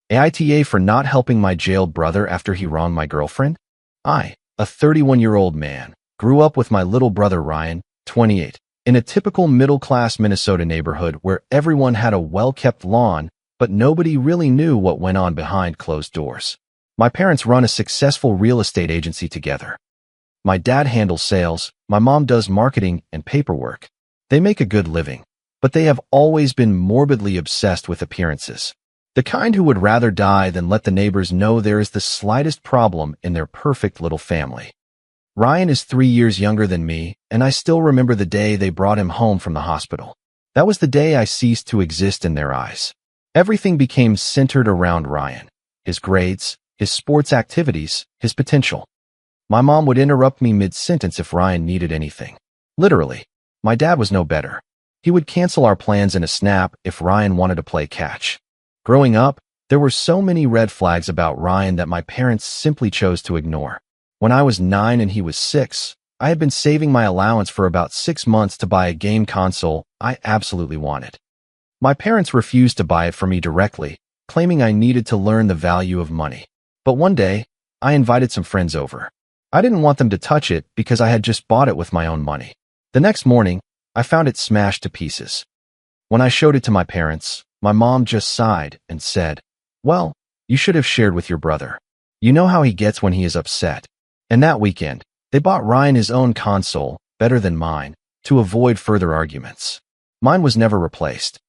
Aita for not helping my jailed brother after he wronged my girlfriend? I, a 31-year-old man, grew up with my little brother Ryan, 28, in a typical middle-class Minnesota neighborhood where everyone had a well-kept lawn, but nobody really knew what went on behind closed doors. My parents run a successful real estate agency together. My dad handles sales, my mom does marketing and paperwork. They make a good living, but they have always been morbidly obsessed with appearances. The kind who would rather die than let the neighbors know there is the slightest problem in their perfect little family. Ryan is 3 years younger than me, and I still remember the day they brought him home from the hospital. That was the day I ceased to exist in their eyes. Everything became centered around Ryan, his grades, his sports activities, his potential. My mom would interrupt me mid-sentence if Ryan needed anything. Literally, my dad was no better. He would cancel our plans in a snap if Ryan wanted to play catch. Growing up, there were so many red flags about Ryan that my parents simply chose to ignore. When I was 9 and he was 6, I had been saving my allowance for about 6 months to buy a game console I absolutely wanted. My parents refused to buy it for me directly, claiming I needed to learn the value of money. But one day, I invited some friends over. I didn't want them to touch it because I had just bought it with my own money. The next morning, I found it smashed to pieces. When I showed it to my parents, my mom just sighed and said, "Well, you should have shared with your brother. You know how he gets when he is upset." And that weekend, they bought Ryan his own console, better than mine, to avoid further arguments. Mine was never replaced.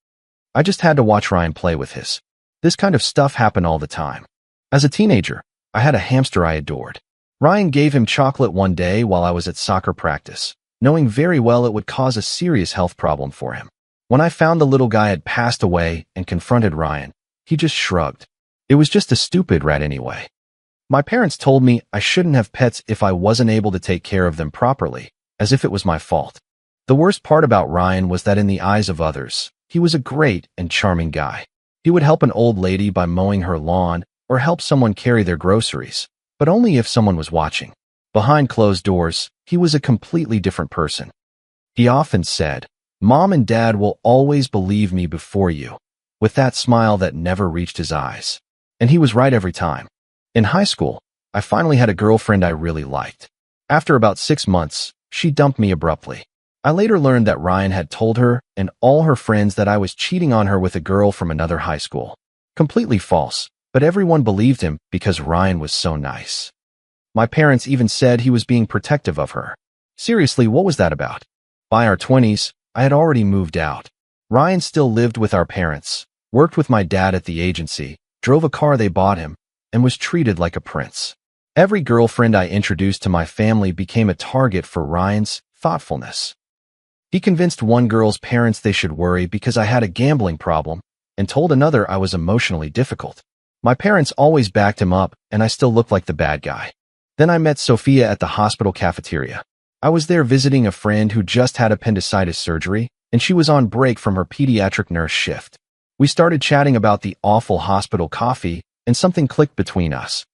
I just had to watch Ryan play with his. This kind of stuff happened all the time. As a teenager, I had a hamster I adored. Ryan gave him chocolate one day while I was at soccer practice, knowing very well it would cause a serious health problem for him. When I found the little guy had passed away and confronted Ryan, he just shrugged. It was just a stupid rat anyway. My parents told me I shouldn't have pets if I wasn't able to take care of them properly, as if it was my fault. The worst part about Ryan was that in the eyes of others, he was a great and charming guy. He would help an old lady by mowing her lawn or help someone carry their groceries, but only if someone was watching. Behind closed doors, he was a completely different person. He often said, "Mom and Dad will always believe me before you," with that smile that never reached his eyes. And he was right every time. In high school, I finally had a girlfriend I really liked. After about 6 months, she dumped me abruptly. I later learned that Ryan had told her and all her friends that I was cheating on her with a girl from another high school. Completely false, but everyone believed him because Ryan was so nice. My parents even said he was being protective of her. Seriously, what was that about? By our 20s, I had already moved out. Ryan still lived with our parents, worked with my dad at the agency, drove a car they bought him, and was treated like a prince. Every girlfriend I introduced to my family became a target for Ryan's thoughtfulness. He convinced one girl's parents they should worry because I had a gambling problem, and told another I was emotionally difficult. My parents always backed him up, and I still looked like the bad guy. Then I met Sophia at the hospital cafeteria. I was there visiting a friend who just had appendicitis surgery, and she was on break from her pediatric nurse shift. We started chatting about the awful hospital coffee, and something clicked between us.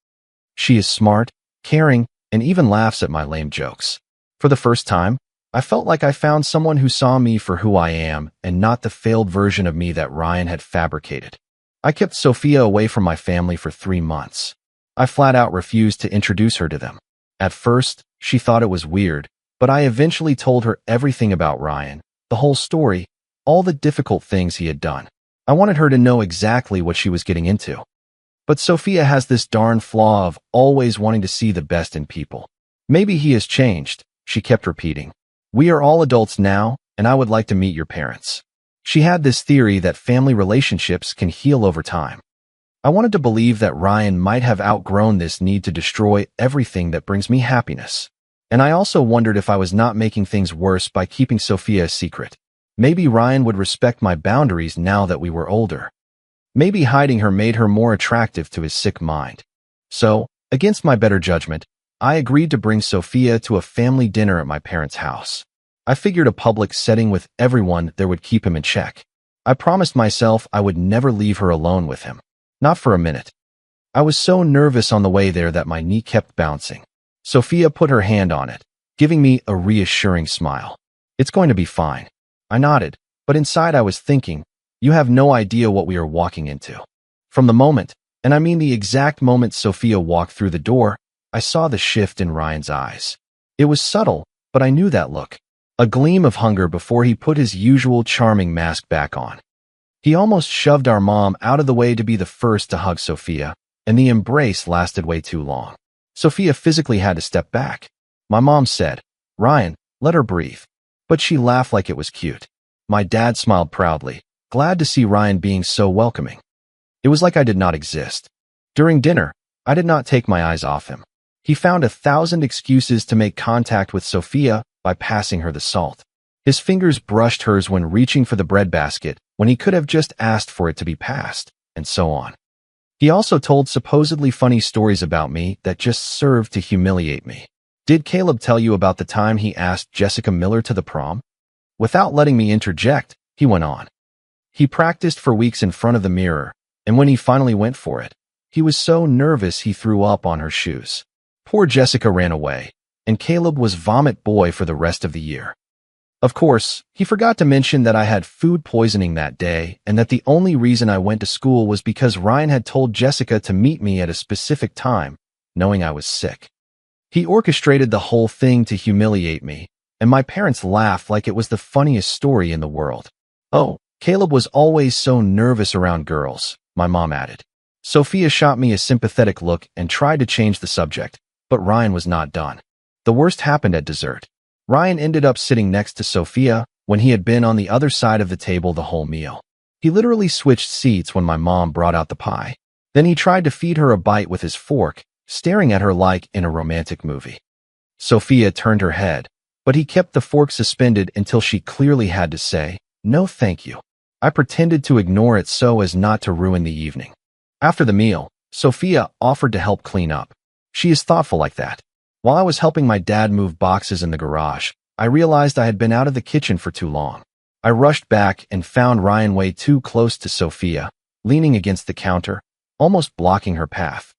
She is smart, caring, and even laughs at my lame jokes. For the first time, I felt like I found someone who saw me for who I am and not the failed version of me that Ryan had fabricated. I kept Sophia away from my family for 3 months. I flat out refused to introduce her to them. At first, she thought it was weird, but I eventually told her everything about Ryan, the whole story, all the difficult things he had done. I wanted her to know exactly what she was getting into. But Sophia has this darn flaw of always wanting to see the best in people. "Maybe he has changed," she kept repeating. "We are all adults now, and I would like to meet your parents." She had this theory that family relationships can heal over time. I wanted to believe that Ryan might have outgrown this need to destroy everything that brings me happiness. And I also wondered if I was not making things worse by keeping Sophia a secret. Maybe Ryan would respect my boundaries now that we were older. Maybe hiding her made her more attractive to his sick mind. So, against my better judgment, I agreed to bring Sophia to a family dinner at my parents' house. I figured a public setting with everyone there would keep him in check. I promised myself I would never leave her alone with him. Not for a minute. I was so nervous on the way there that my knee kept bouncing. Sophia put her hand on it, giving me a reassuring smile. "It's going to be fine." I nodded, but inside I was thinking, "You have no idea what we are walking into." From the moment, And I mean the exact moment Sophia walked through the door, I saw the shift in Ryan's eyes. It was subtle, but I knew that look. A gleam of hunger before he put his usual charming mask back on. He almost shoved our mom out of the way to be the first to hug Sophia, and the embrace lasted way too long. Sophia physically had to step back. My mom said, "Ryan, let her breathe." But she laughed like it was cute. My dad smiled proudly, glad to see Ryan being so welcoming. It was like I did not exist. During dinner, I did not take my eyes off him. He found 1,000 excuses to make contact with Sophia by passing her the salt. His fingers brushed hers when reaching for the breadbasket, when he could have just asked for it to be passed, and so on. He also told supposedly funny stories about me that just served to humiliate me. Did Caleb tell you about the time he asked Jessica Miller to the prom? Without letting me interject, he went on. He practiced for weeks in front of the mirror, and when he finally went for it, he was so nervous he threw up on her shoes. Poor Jessica ran away, and Caleb was vomit boy for the rest of the year. Of course, he forgot to mention that I had food poisoning that day and that the only reason I went to school was because Ryan had told Jessica to meet me at a specific time, knowing I was sick. He orchestrated the whole thing to humiliate me, and my parents laughed like it was the funniest story in the world. "Oh, Caleb was always so nervous around girls," my mom added. Sophia shot me a sympathetic look and tried to change the subject, but Ryan was not done. The worst happened at dessert. Ryan ended up sitting next to Sophia when he had been on the other side of the table the whole meal. He literally switched seats when my mom brought out the pie. Then he tried to feed her a bite with his fork, staring at her like in a romantic movie. Sophia turned her head, but he kept the fork suspended until she clearly had to say, "No thank you." I pretended to ignore it so as not to ruin the evening. After the meal, Sophia offered to help clean up. She is thoughtful like that. While I was helping my dad move boxes in the garage, I realized I had been out of the kitchen for too long. I rushed back and found Ryan way too close to Sophia, leaning against the counter, almost blocking her path.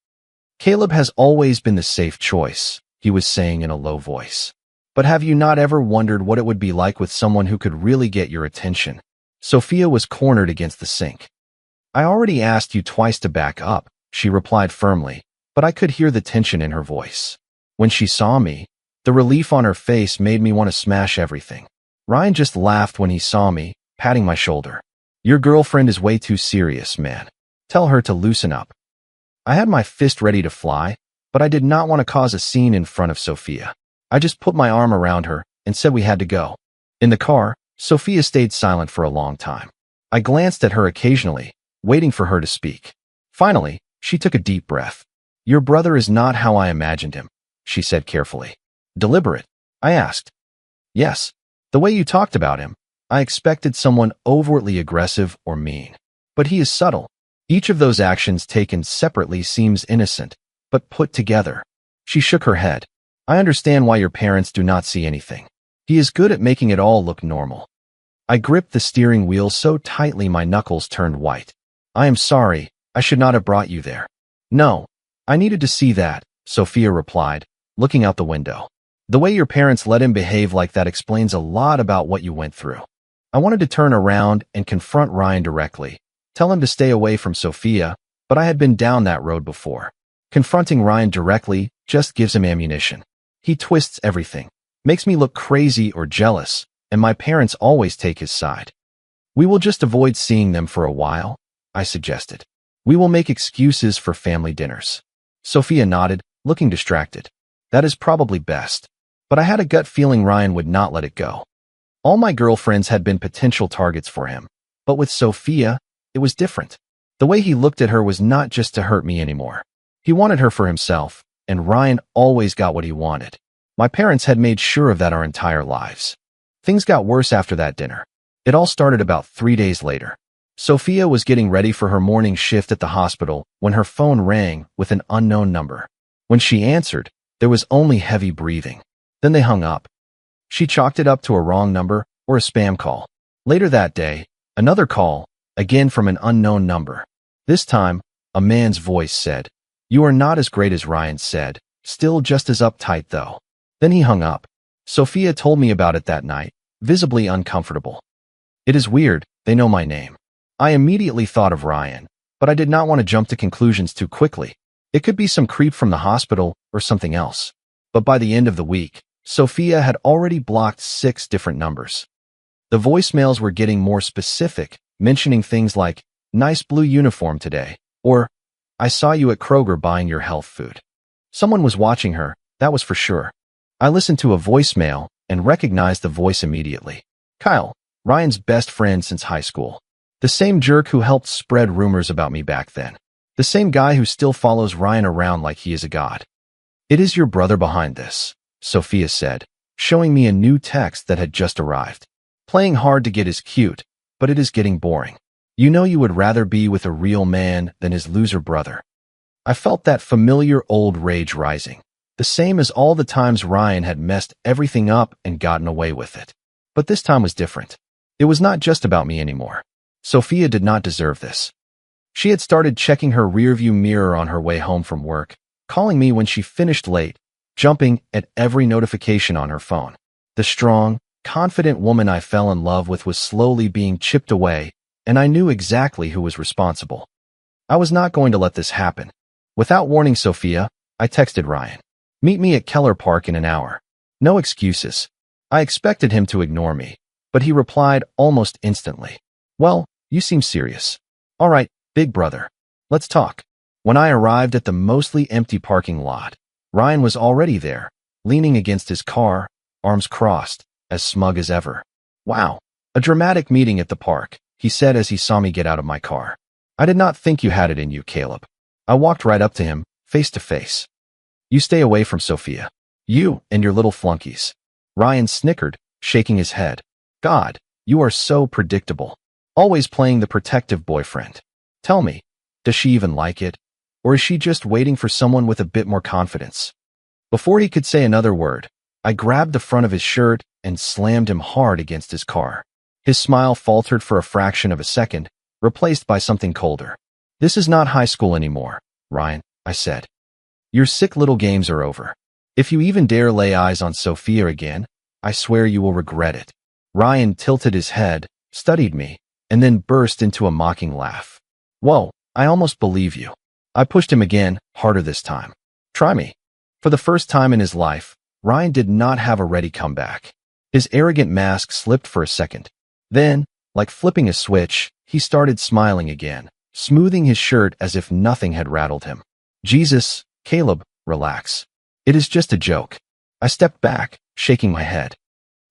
"Caleb has always been the safe choice," he was saying in a low voice. "But have you not ever wondered what it would be like with someone who could really get your attention?" Sophia was cornered against the sink. "I already asked you twice to back up," she replied firmly, but I could hear the tension in her voice. When she saw me, the relief on her face made me want to smash everything. Ryan just laughed when he saw me, patting my shoulder. "Your girlfriend is way too serious, man. Tell her to loosen up." I had my fist ready to fly, but I did not want to cause a scene in front of Sophia. I just put my arm around her and said we had to go. In the car, Sophia stayed silent for a long time. I glanced at her occasionally, waiting for her to speak. Finally, she took a deep breath. "Your brother is not how I imagined him," she said carefully. "Deliberate?" I asked. "Yes. The way you talked about him, I expected someone overtly aggressive or mean. But he is subtle. Each of those actions taken separately seems innocent, but put together." She shook her head. "I understand why your parents do not see anything. He is good at making it all look normal." I gripped the steering wheel so tightly my knuckles turned white. "I am sorry. I should not have brought you there." "No, I needed to see that," Sophia replied, looking out the window. "The way your parents let him behave like that explains a lot about what you went through." I wanted to turn around and confront Ryan directly, tell him to stay away from Sophia, but I had been down that road before. Confronting Ryan directly just gives him ammunition. He twists everything, makes me look crazy or jealous, and my parents always take his side. "We will just avoid seeing them for a while," I suggested. "We will make excuses for family dinners." Sophia nodded, looking distracted. "That is probably best." But I had a gut feeling Ryan would not let it go. All my girlfriends had been potential targets for him, but with Sophia, it was different. The way he looked at her was not just to hurt me anymore. He wanted her for himself, and Ryan always got what he wanted. My parents had made sure of that our entire lives. Things got worse after that dinner. It all started about 3 days later. Sophia was getting ready for her morning shift at the hospital when her phone rang with an unknown number. When she answered, there was only heavy breathing. Then they hung up. She chalked it up to a wrong number or a spam call. Later that day, another call, again from an unknown number. This time, a man's voice said, "You are not as great as Ryan said, still just as uptight though." Then he hung up. Sophia told me about it that night, visibly uncomfortable. "It is weird, they know my name." I immediately thought of Ryan. but I did not want to jump to conclusions too quickly. It could be some creep from the hospital or something else. But by the end of the week, Sophia had already blocked 6 different numbers. The voicemails were getting more specific, mentioning things like, "Nice blue uniform today," or "I saw you at Kroger buying your health food." Someone was watching her, that was for sure. I listened to a voicemail and recognized the voice immediately. Kyle, Ryan's best friend since high school. The same jerk who helped spread rumors about me back then. The same guy who still follows Ryan around like he is a god. "It is your brother behind this," Sophia said, showing me a new text that had just arrived. "Playing hard to get is cute, but it is getting boring. You know you would rather be with a real man than his loser brother." I felt that familiar old rage rising, the same as all the times Ryan had messed everything up and gotten away with it. But this time was different. It was not just about me anymore. Sophia did not deserve this. She had started checking her rearview mirror on her way home from work, calling me when she finished late, jumping at every notification on her phone. The strong, confident woman I fell in love with was slowly being chipped away, and I knew exactly who was responsible. I was not going to let this happen. Without warning Sophia, I texted Ryan. "Meet me at Keller Park in an hour." No excuses. I expected him to ignore me, but he replied almost instantly. "Well, you seem serious. All right, big brother. Let's talk." When I arrived at the mostly empty parking lot, Ryan was already there, leaning against his car, arms crossed, as smug as ever. "Wow, a dramatic meeting at the park," he said as he saw me get out of my car. "I did not think you had it in you, Caleb." I walked right up to him, face to face. "You stay away from Sophia. You and your little flunkies." Ryan snickered, shaking his head. "God, you are so predictable. Always playing the protective boyfriend. Tell me, does she even like it? Or is she just waiting for someone with a bit more confidence?" Before he could say another word, I grabbed the front of his shirt and slammed him hard against his car. His smile faltered for a fraction of a second, replaced by something colder. "This is not high school anymore, Ryan," I said. "Your sick little games are over. If you even dare lay eyes on Sophia again, I swear you will regret it." Ryan tilted his head, studied me, and then burst into a mocking laugh. "Whoa, I almost believe you." I pushed him again, harder this time. "Try me." For the first time in his life, Ryan did not have a ready comeback. His arrogant mask slipped for a second. Then, like flipping a switch, he started smiling again, smoothing his shirt as if nothing had rattled him. "Jesus, Caleb, relax. It is just a joke." I stepped back, shaking my head.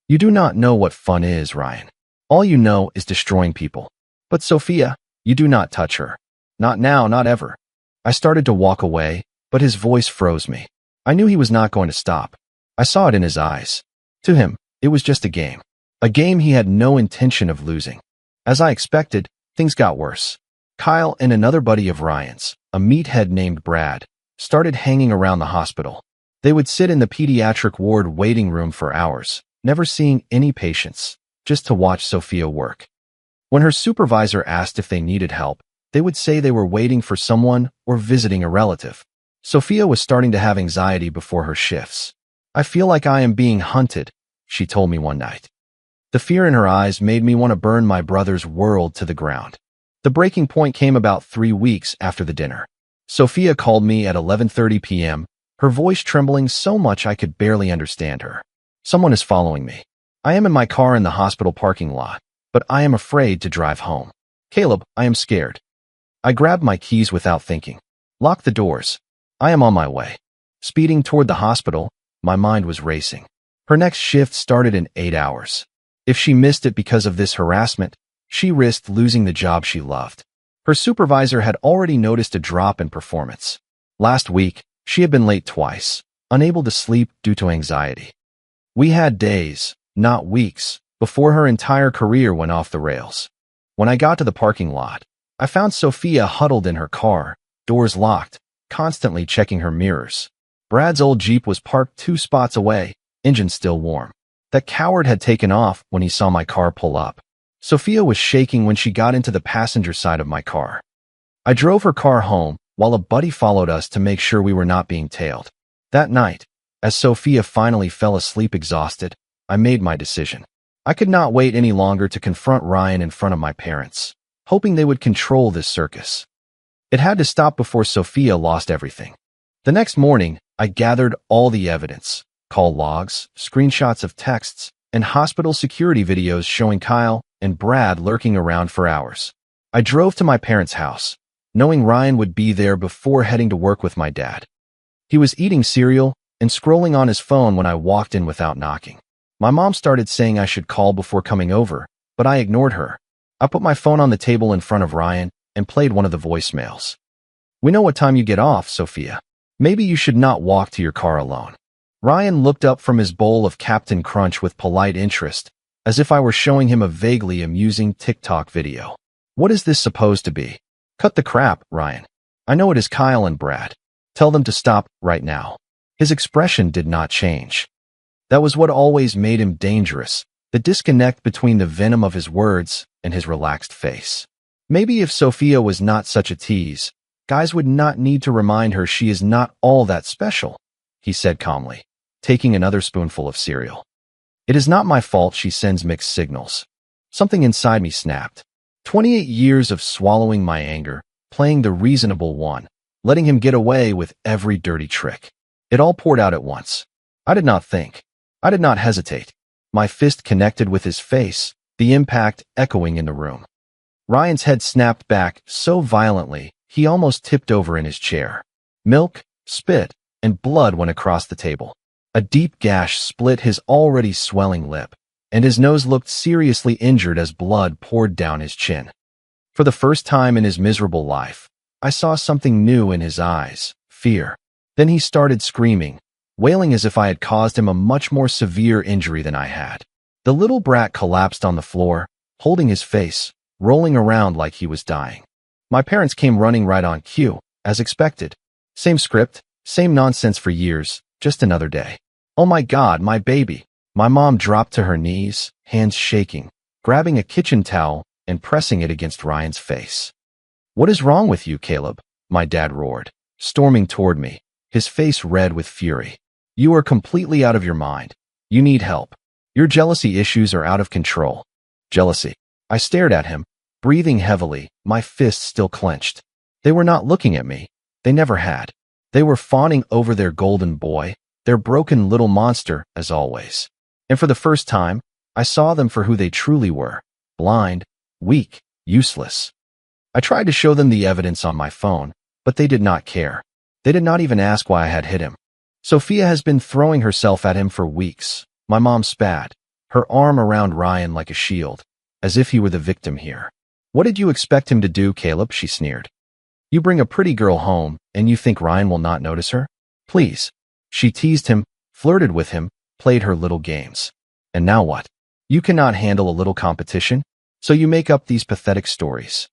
"You do not know what fun is, Ryan. All you know is destroying people. But Sophia, you do not touch her. Not now, not ever." I started to walk away, but his voice froze me. I knew he was not going to stop. I saw it in his eyes. To him, it was just a game. A game he had no intention of losing. As I expected, things got worse. Kyle and another buddy of Ryan's, a meathead named Brad, started hanging around the hospital. They would sit in the pediatric ward waiting room for hours, never seeing any patients, just to watch Sophia work. When her supervisor asked if they needed help, they would say they were waiting for someone or visiting a relative. Sophia was starting to have anxiety before her shifts. "I feel like I am being hunted," she told me one night. The fear in her eyes made me want to burn my brother's world to the ground. The breaking point came about 3 weeks after the dinner. Sophia called me at 11:30 p.m., her voice trembling so much I could barely understand her. "Someone is following me. I am in my car in the hospital parking lot, but I am afraid to drive home. Caleb, I am scared." I grabbed my keys without thinking. "Lock the doors. I am on my way." Speeding toward the hospital, my mind was racing. Her next shift started in 8 hours. If she missed it because of this harassment, she risked losing the job she loved. Her supervisor had already noticed a drop in performance. Last week, she had been late twice, unable to sleep due to anxiety. We had days, not weeks, before her entire career went off the rails. When I got to the parking lot, I found Sophia huddled in her car, doors locked, constantly checking her mirrors. Brad's old Jeep was parked 2 spots away, engine still warm. That coward had taken off when he saw my car pull up. Sophia was shaking when she got into the passenger side of my car. I drove her car home while a buddy followed us to make sure we were not being tailed. That night, as Sophia finally fell asleep exhausted, I made my decision. I could not wait any longer to confront Ryan in front of my parents, hoping they would control this circus. It had to stop before Sophia lost everything. The next morning, I gathered all the evidence, call logs, screenshots of texts, and hospital security videos showing Kyle and Brad lurking around for hours. I drove to my parents' house, knowing Ryan would be there before heading to work with my dad. He was eating cereal and scrolling on his phone when I walked in without knocking. My mom started saying I should call before coming over, but I ignored her. I put my phone on the table in front of Ryan and played one of the voicemails. "We know what time you get off, Sophia. Maybe you should not walk to your car alone." Ryan looked up from his bowl of Captain Crunch with polite interest, as if I were showing him a vaguely amusing TikTok video. "What is this supposed to be?" "Cut the crap, Ryan. I know it is Kyle and Brad. Tell them to stop right now." His expression did not change. That was what always made him dangerous, the disconnect between the venom of his words and his relaxed face. Maybe if Sophia was not such a tease, guys would not need to remind her she is not all that special, he said calmly, taking another spoonful of cereal. "It is not my fault she sends mixed signals." Something inside me snapped. 28 years of swallowing my anger, playing the reasonable one, letting him get away with every dirty trick. It all poured out at once. I did not think. I did not hesitate. My fist connected with his face, the impact echoing in the room. Ryan's head snapped back so violently, he almost tipped over in his chair. Milk, spit, and blood went across the table. A deep gash split his already swelling lip, and his nose looked seriously injured as blood poured down his chin. For the first time in his miserable life, I saw something new in his eyes, fear. Then he started screaming, wailing as if I had caused him a much more severe injury than I had. The little brat collapsed on the floor, holding his face, rolling around like he was dying. My parents came running right on cue, as expected. Same script, same nonsense for years, just another day. "Oh my God, my baby." My mom dropped to her knees, hands shaking, grabbing a kitchen towel and pressing it against Ryan's face. "What is wrong with you, Caleb?" my dad roared, storming toward me, his face red with fury. "You are completely out of your mind. You need help. Your jealousy issues are out of control." Jealousy. I stared at him, breathing heavily, my fists still clenched. They were not looking at me. They never had. They were fawning over their golden boy, their broken little monster, as always. And for the first time, I saw them for who they truly were: blind, weak, useless. I tried to show them the evidence on my phone, but they did not care. They did not even ask why I had hit him. "Sophia has been throwing herself at him for weeks," my mom spat, her arm around Ryan like a shield, as if he were the victim here. "What did you expect him to do, Caleb?" she sneered. "You bring a pretty girl home, and you think Ryan will not notice her? Please." She teased him, flirted with him, played her little games. And now what? You cannot handle a little competition, so you make up these pathetic stories.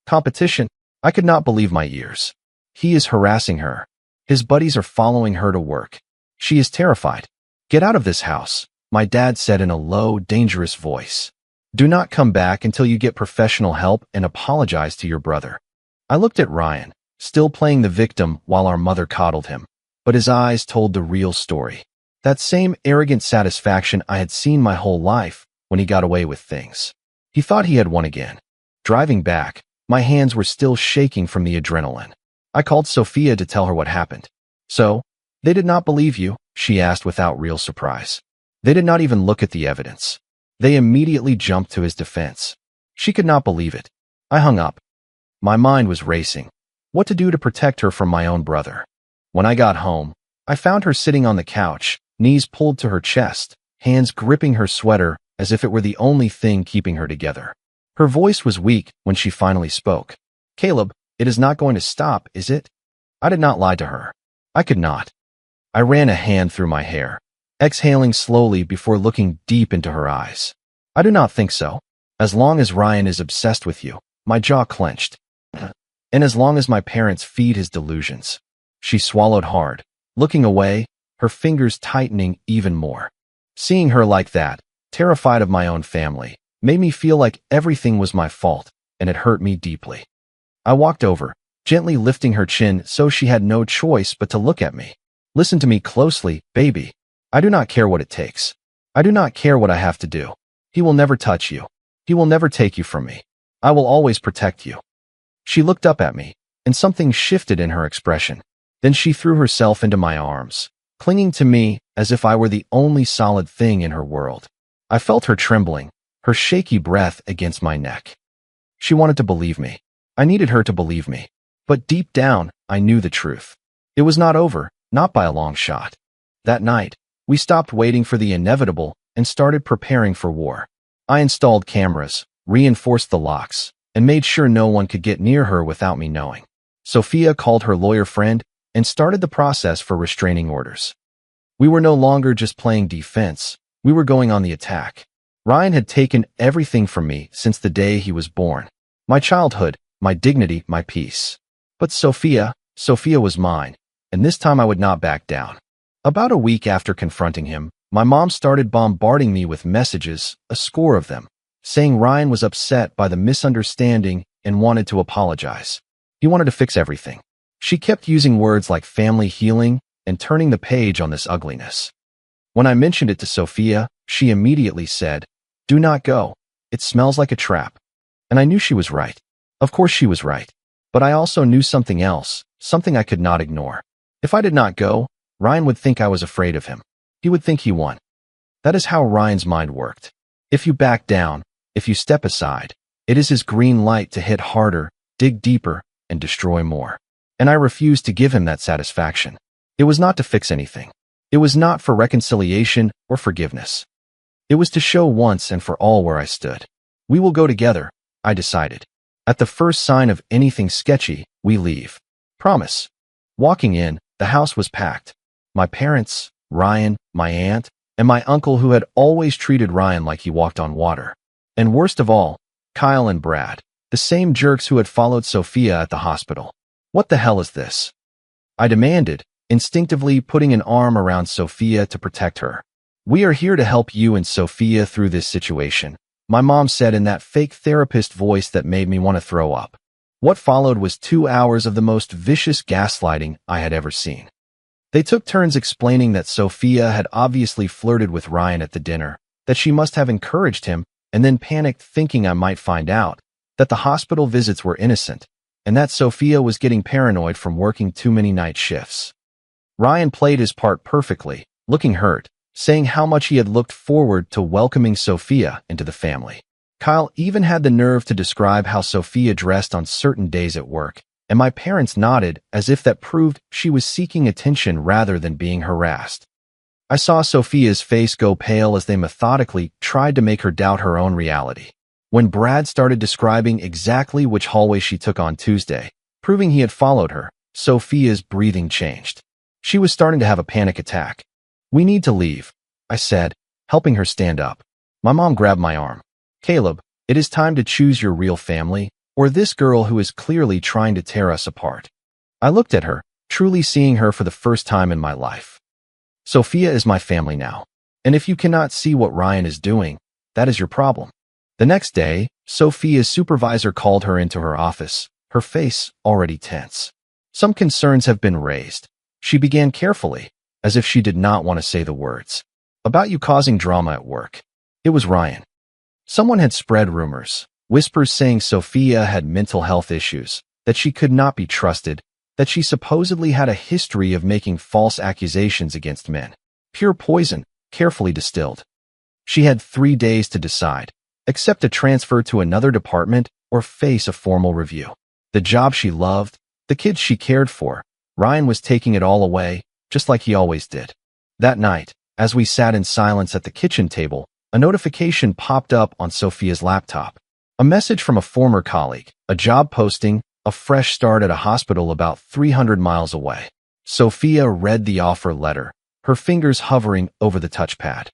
Competition? I could not believe my ears. He is harassing her. His buddies are following her to work. She is terrified. "Get out of this house," my dad said in a low, dangerous voice. "Do not come back until you get professional help and apologize to your brother." I looked at Ryan, still playing the victim while our mother coddled him, but his eyes told the real story. That same arrogant satisfaction I had seen my whole life when he got away with things. He thought he had won again. Driving back, my hands were still shaking from the adrenaline. I called Sophia to tell her what happened. "So, they did not believe you?" she asked without real surprise. They did not even look at the evidence. They immediately jumped to his defense. She could not believe it. I hung up. My mind was racing. What to do to protect her from my own brother? When I got home, I found her sitting on the couch, knees pulled to her chest, hands gripping her sweater as if it were the only thing keeping her together. Her voice was weak when she finally spoke. "Caleb, it is not going to stop, is it?" I did not lie to her. I could not. I ran a hand through my hair, exhaling slowly before looking deep into her eyes. "I do not think so. As long as Ryan is obsessed with you," my jaw clenched. "And as long as my parents feed his delusions." She swallowed hard, looking away, her fingers tightening even more. Seeing her like that, terrified of my own family, made me feel like everything was my fault, and it hurt me deeply. I walked over, gently lifting her chin so she had no choice but to look at me. "Listen to me closely, baby. I do not care what it takes. I do not care what I have to do. He will never touch you. He will never take you from me. I will always protect you." She looked up at me, and something shifted in her expression. Then she threw herself into my arms, clinging to me as if I were the only solid thing in her world. I felt her trembling, her shaky breath against my neck. She wanted to believe me. I needed her to believe me. But deep down, I knew the truth. It was not over, not by a long shot. That night, we stopped waiting for the inevitable and started preparing for war. I installed cameras, reinforced the locks, and made sure no one could get near her without me knowing. Sophia called her lawyer friend and started the process for restraining orders. We were no longer just playing defense, we were going on the attack. Ryan had taken everything from me since the day he was born. My childhood, my dignity, my peace. But Sophia was mine, and this time I would not back down. About a week after confronting him, my mom started bombarding me with messages, a score of them, saying Ryan was upset by the misunderstanding and wanted to apologize. He wanted to fix everything. She kept using words like family healing and turning the page on this ugliness. When I mentioned it to Sophia, she immediately said, "Do not go. It smells like a trap." And I knew she was right. Of course she was right. But I also knew something else, something I could not ignore. If I did not go, Ryan would think I was afraid of him. He would think he won. That is how Ryan's mind worked. If you back down, if you step aside, it is his green light to hit harder, dig deeper, and destroy more. And I refused to give him that satisfaction. It was not to fix anything. It was not for reconciliation or forgiveness. It was to show once and for all where I stood. We will go together, I decided. At the first sign of anything sketchy, we leave. Promise. Walking in, the house was packed. My parents, Ryan, my aunt, and my uncle who had always treated Ryan like he walked on water. And worst of all, Kyle and Brad, the same jerks who had followed Sophia at the hospital. What the hell is this? I demanded, instinctively putting an arm around Sophia to protect her. We are here to help you and Sophia through this situation, my mom said in that fake therapist voice that made me want to throw up. What followed was 2 hours of the most vicious gaslighting I had ever seen. They took turns explaining that Sophia had obviously flirted with Ryan at the dinner, that she must have encouraged him, and then panicked thinking I might find out, that the hospital visits were innocent, and that Sophia was getting paranoid from working too many night shifts. Ryan played his part perfectly, looking hurt, saying how much he had looked forward to welcoming Sophia into the family. Kyle even had the nerve to describe how Sophia dressed on certain days at work, and my parents nodded as if that proved she was seeking attention rather than being harassed. I saw Sophia's face go pale as they methodically tried to make her doubt her own reality. When Brad started describing exactly which hallway she took on Tuesday, proving he had followed her, Sophia's breathing changed. She was starting to have a panic attack. "We need to leave," I said, helping her stand up. My mom grabbed my arm. "Caleb, it is time to choose your real family, or this girl who is clearly trying to tear us apart." I looked at her, truly seeing her for the first time in my life. Sophia is my family now. And if you cannot see what Ryan is doing, that is your problem. The next day, Sophia's supervisor called her into her office, her face already tense. "Some concerns have been raised," she began carefully, as if she did not want to say the words. "About you causing drama at work." It was Ryan. Someone had spread rumors, whispers saying Sophia had mental health issues, that she could not be trusted, that she supposedly had a history of making false accusations against men. Pure poison, carefully distilled. She had 3 days to decide, accept a transfer to another department or face a formal review. The job she loved, the kids she cared for, Ryan was taking it all away, just like he always did. That night, as we sat in silence at the kitchen table, a notification popped up on Sophia's laptop. A message from a former colleague, a job posting, a fresh start at a hospital about 300 miles away. Sophia read the offer letter, her fingers hovering over the touchpad.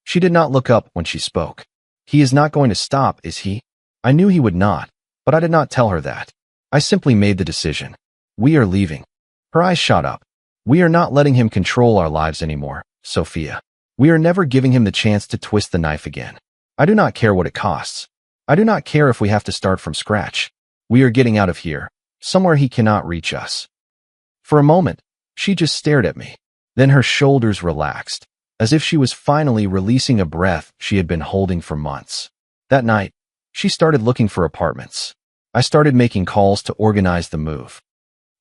She did not look up when she spoke. "He is not going to stop, is he?" I knew he would not, but I did not tell her that. I simply made the decision. "We are leaving." Her eyes shot up. "We are not letting him control our lives anymore, Sophia. We are never giving him the chance to twist the knife again. I do not care what it costs. I do not care if we have to start from scratch. We are getting out of here, somewhere he cannot reach us." For a moment, she just stared at me. Then her shoulders relaxed, as if she was finally releasing a breath she had been holding for months. That night, she started looking for apartments. I started making calls to organize the move.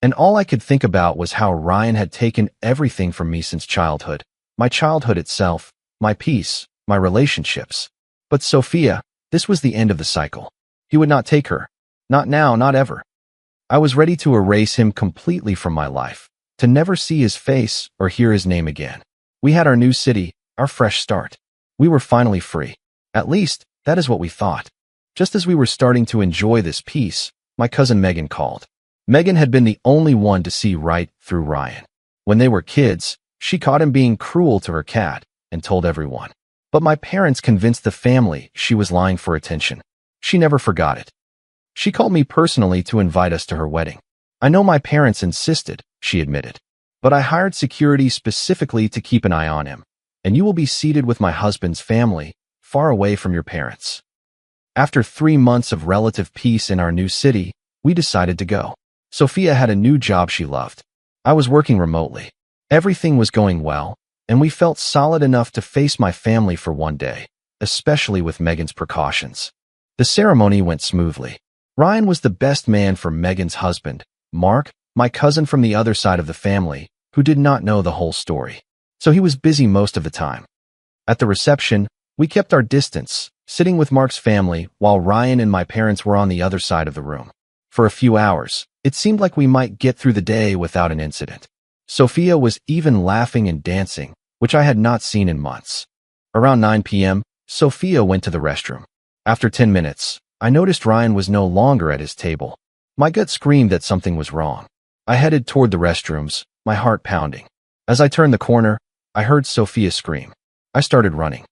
And all I could think about was how Ryan had taken everything from me since childhood. My childhood itself, my peace, my relationships. But Sophia, this was the end of the cycle. He would not take her. Not now, not ever. I was ready to erase him completely from my life, to never see his face or hear his name again. We had our new city, our fresh start. We were finally free. At least, that is what we thought. Just as we were starting to enjoy this peace, my cousin Megan called. Megan had been the only one to see right through Ryan. When they were kids, she caught him being cruel to her cat and told everyone. But my parents convinced the family she was lying for attention. She never forgot it. She called me personally to invite us to her wedding. I know my parents insisted, she admitted. But I hired security specifically to keep an eye on him. And you will be seated with my husband's family, far away from your parents. After 3 months of relative peace in our new city, we decided to go. Sophia had a new job she loved. I was working remotely. Everything was going well, and we felt solid enough to face my family for one day, especially with Megan's precautions. The ceremony went smoothly. Ryan was the best man for Megan's husband, Mark, my cousin from the other side of the family, who did not know the whole story. So he was busy most of the time. At the reception, we kept our distance, sitting with Mark's family while Ryan and my parents were on the other side of the room. For a few hours, it seemed like we might get through the day without an incident. Sophia was even laughing and dancing, which I had not seen in months. Around 9 p.m., Sophia went to the restroom. After 10 minutes, I noticed Ryan was no longer at his table. My gut screamed that something was wrong. I headed toward the restrooms, my heart pounding. As I turned the corner, I heard Sophia scream. I started running.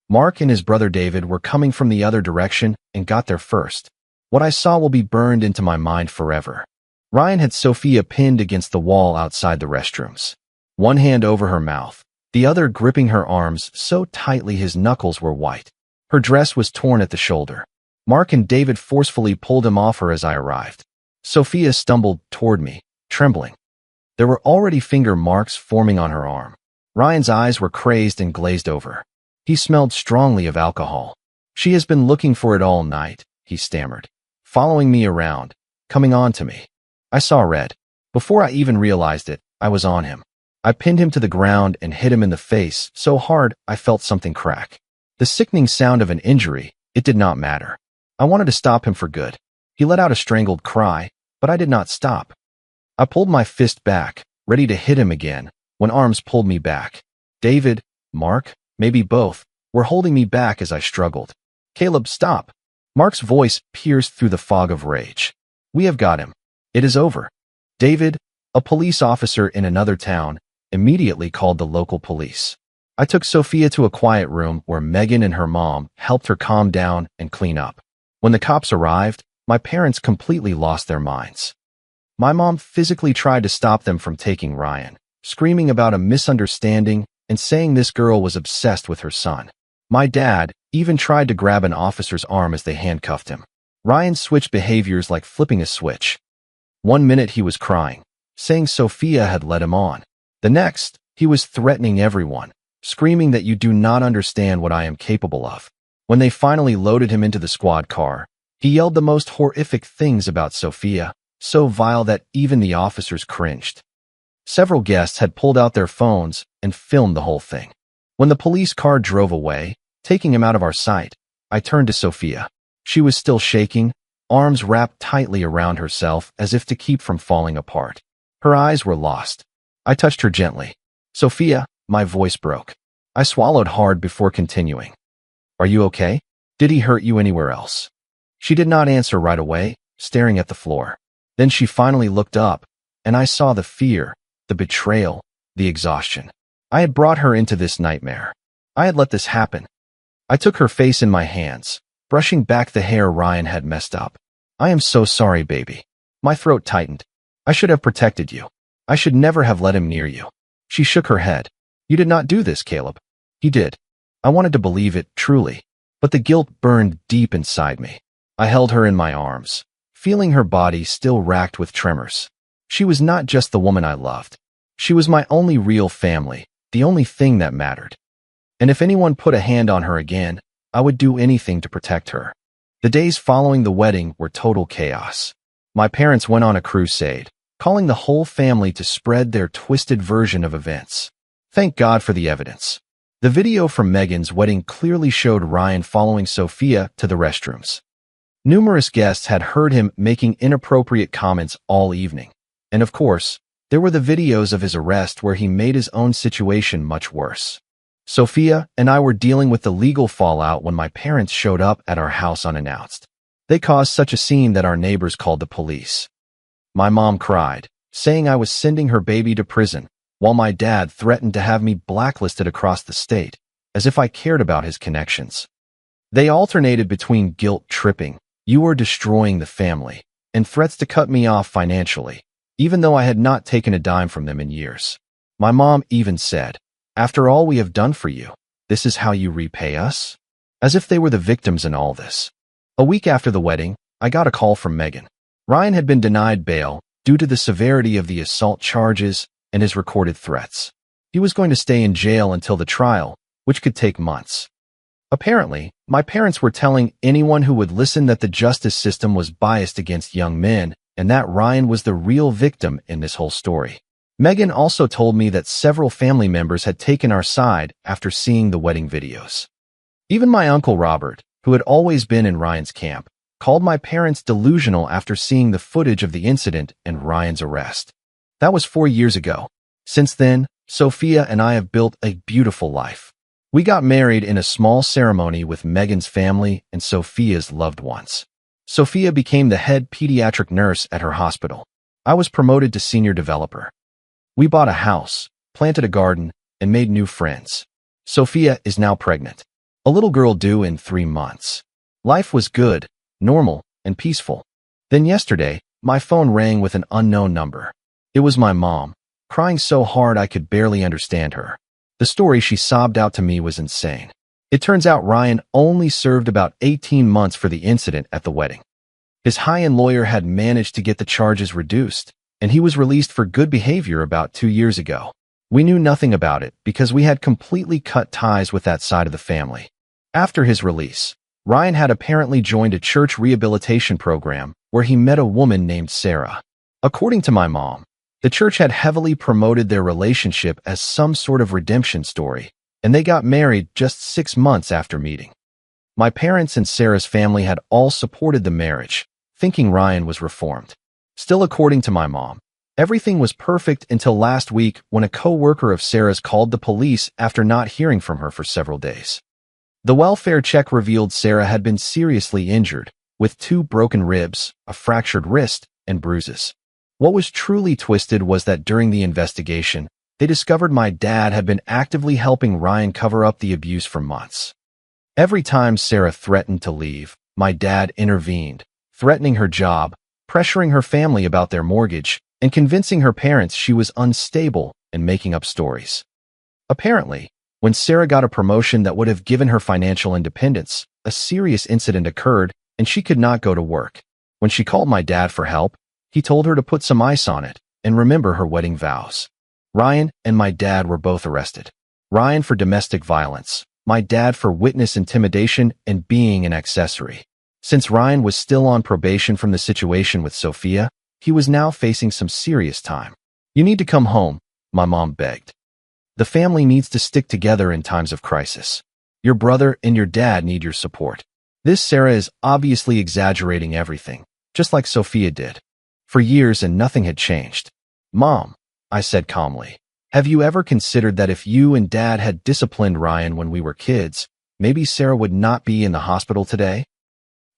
Mark and his brother David were coming from the other direction and got there first. What I saw will be burned into my mind forever. Ryan had Sophia pinned against the wall outside the restrooms. One hand over her mouth, the other gripping her arms so tightly his knuckles were white. Her dress was torn at the shoulder. Mark and David forcefully pulled him off her as I arrived. Sophia stumbled toward me, trembling. There were already finger marks forming on her arm. Ryan's eyes were crazed and glazed over. He smelled strongly of alcohol. She has been looking for it all night, he stammered, following me around, coming on to me. I saw red. Before I even realized it, I was on him. I pinned him to the ground and hit him in the face so hard I felt something crack. The sickening sound of an injury, it did not matter. I wanted to stop him for good. He let out a strangled cry, but I did not stop. I pulled my fist back, ready to hit him again, when arms pulled me back. David, Mark, maybe both, were holding me back as I struggled. Caleb, stop! Mark's voice pierced through the fog of rage. We have got him. It is over. David, a police officer in another town, immediately called the local police. I took Sophia to a quiet room where Megan and her mom helped her calm down and clean up. When the cops arrived, my parents completely lost their minds. My mom physically tried to stop them from taking Ryan, screaming about a misunderstanding and saying this girl was obsessed with her son. My dad even tried to grab an officer's arm as they handcuffed him. Ryan switched behaviors like flipping a switch. One minute he was crying, saying Sophia had led him on. The next, he was threatening everyone, screaming that you do not understand what I am capable of. When they finally loaded him into the squad car, he yelled the most horrific things about Sophia, so vile that even the officers cringed. Several guests had pulled out their phones and filmed the whole thing. When the police car drove away, taking him out of our sight, I turned to Sophia. She was still shaking, arms wrapped tightly around herself as if to keep from falling apart. Her eyes were lost. I touched her gently. Sophia, my voice broke. I swallowed hard before continuing. Are you okay? Did he hurt you anywhere else? She did not answer right away, staring at the floor. Then she finally looked up, and I saw the fear, the betrayal, the exhaustion. I had brought her into this nightmare. I had let this happen. I took her face in my hands, brushing back the hair Ryan had messed up. I am so sorry, baby. My throat tightened. I should have protected you. I should never have let him near you. She shook her head. You did not do this, Caleb. He did. I wanted to believe it, truly. But the guilt burned deep inside me. I held her in my arms, feeling her body still racked with tremors. She was not just the woman I loved. She was my only real family, the only thing that mattered. And if anyone put a hand on her again, I would do anything to protect her. The days following the wedding were total chaos. My parents went on a crusade, calling the whole family to spread their twisted version of events. Thank God for the evidence. The video from Megan's wedding clearly showed Ryan following Sophia to the restrooms. Numerous guests had heard him making inappropriate comments all evening. And of course, there were the videos of his arrest where he made his own situation much worse. Sophia and I were dealing with the legal fallout when my parents showed up at our house unannounced. They caused such a scene that our neighbors called the police. My mom cried, saying I was sending her baby to prison, while my dad threatened to have me blacklisted across the state, as if I cared about his connections. They alternated between guilt-tripping, "You are destroying the family," and threats to cut me off financially, even though I had not taken a dime from them in years. My mom even said, "After all we have done for you, this is how you repay us?" As if they were the victims in all this. A week after the wedding, I got a call from Megan. Ryan had been denied bail due to the severity of the assault charges and his recorded threats. He was going to stay in jail until the trial, which could take months. Apparently, my parents were telling anyone who would listen that the justice system was biased against young men and that Ryan was the real victim in this whole story. Megan also told me that several family members had taken our side after seeing the wedding videos. Even my uncle Robert, who had always been in Ryan's camp, called my parents delusional after seeing the footage of the incident and Ryan's arrest. That was 4 years ago. Since then, Sophia and I have built a beautiful life. We got married in a small ceremony with Megan's family and Sophia's loved ones. Sophia became the head pediatric nurse at her hospital. I was promoted to senior developer. We bought a house, planted a garden, and made new friends. Sophia is now pregnant. A little girl due in 3 months. Life was good, normal, and peaceful. Then yesterday, my phone rang with an unknown number. It was my mom, crying so hard I could barely understand her. The story she sobbed out to me was insane. It turns out Ryan only served about 18 months for the incident at the wedding. His high-end lawyer had managed to get the charges reduced, and he was released for good behavior about 2 years ago. We knew nothing about it because we had completely cut ties with that side of the family. After his release, Ryan had apparently joined a church rehabilitation program where he met a woman named Sarah. According to my mom, the church had heavily promoted their relationship as some sort of redemption story, and they got married just 6 months after meeting. My parents and Sarah's family had all supported the marriage, thinking Ryan was reformed. Still, according to my mom, everything was perfect until last week when a co-worker of Sarah's called the police after not hearing from her for several days. The welfare check revealed Sarah had been seriously injured, with 2 broken ribs, a fractured wrist, and bruises. What was truly twisted was that during the investigation, they discovered my dad had been actively helping Ryan cover up the abuse for months. Every time Sarah threatened to leave, my dad intervened, threatening her job, pressuring her family about their mortgage, and convincing her parents she was unstable and making up stories. Apparently, when Sarah got a promotion that would have given her financial independence, a serious incident occurred and she could not go to work. When she called my dad for help, he told her to put some ice on it and remember her wedding vows. Ryan and my dad were both arrested. Ryan for domestic violence, my dad for witness intimidation and being an accessory. Since Ryan was still on probation from the situation with Sophia, he was now facing some serious time. "You need to come home," my mom begged. "The family needs to stick together in times of crisis. Your brother and your dad need your support." This Sarah is obviously exaggerating everything, just like Sophia did. For years and nothing had changed. "Mom," I said calmly, "have you ever considered that if you and Dad had disciplined Ryan when we were kids, maybe Sarah would not be in the hospital today?"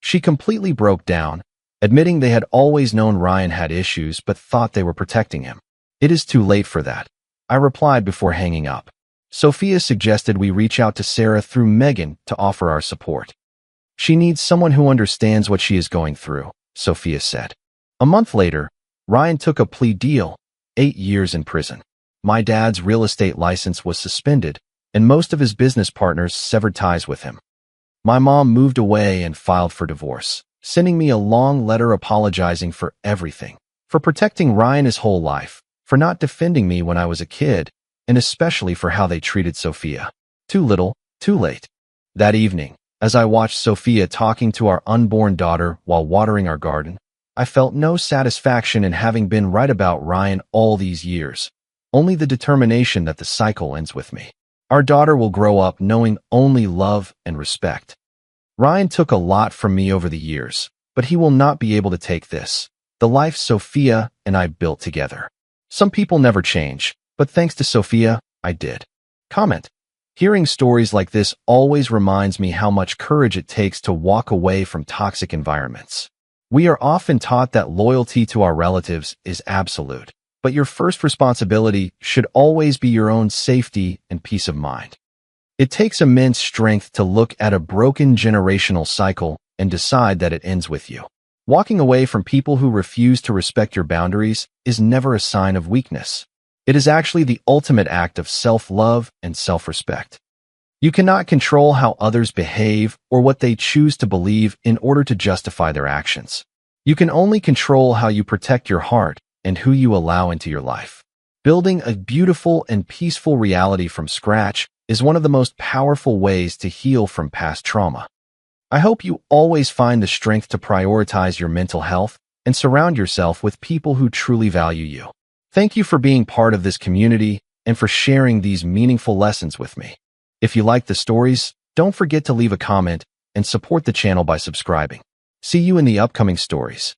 She completely broke down, admitting they had always known Ryan had issues but thought they were protecting him. "It is too late for that," I replied before hanging up. Sophia suggested we reach out to Sarah through Megan to offer our support. "She needs someone who understands what she is going through," Sophia said. A month later, Ryan took a plea deal, 8 years in prison. My dad's real estate license was suspended, and most of his business partners severed ties with him. My mom moved away and filed for divorce, sending me a long letter apologizing for everything, for protecting Ryan his whole life, for not defending me when I was a kid, and especially for how they treated Sophia. Too little, too late. That evening, as I watched Sophia talking to our unborn daughter while watering our garden, I felt no satisfaction in having been right about Ryan all these years, only the determination that the cycle ends with me. Our daughter will grow up knowing only love and respect. Ryan took a lot from me over the years, but he will not be able to take this, the life Sophia and I built together. Some people never change, but thanks to Sophia, I did. Comment. Hearing stories like this always reminds me how much courage it takes to walk away from toxic environments. We are often taught that loyalty to our relatives is absolute, but your first responsibility should always be your own safety and peace of mind. It takes immense strength to look at a broken generational cycle and decide that it ends with you. Walking away from people who refuse to respect your boundaries is never a sign of weakness. It is actually the ultimate act of self-love and self-respect. You cannot control how others behave or what they choose to believe in order to justify their actions. You can only control how you protect your heart and who you allow into your life. Building a beautiful and peaceful reality from scratch is one of the most powerful ways to heal from past trauma. I hope you always find the strength to prioritize your mental health and surround yourself with people who truly value you. Thank you for being part of this community and for sharing these meaningful lessons with me. If you like the stories, don't forget to leave a comment and support the channel by subscribing. See you in the upcoming stories.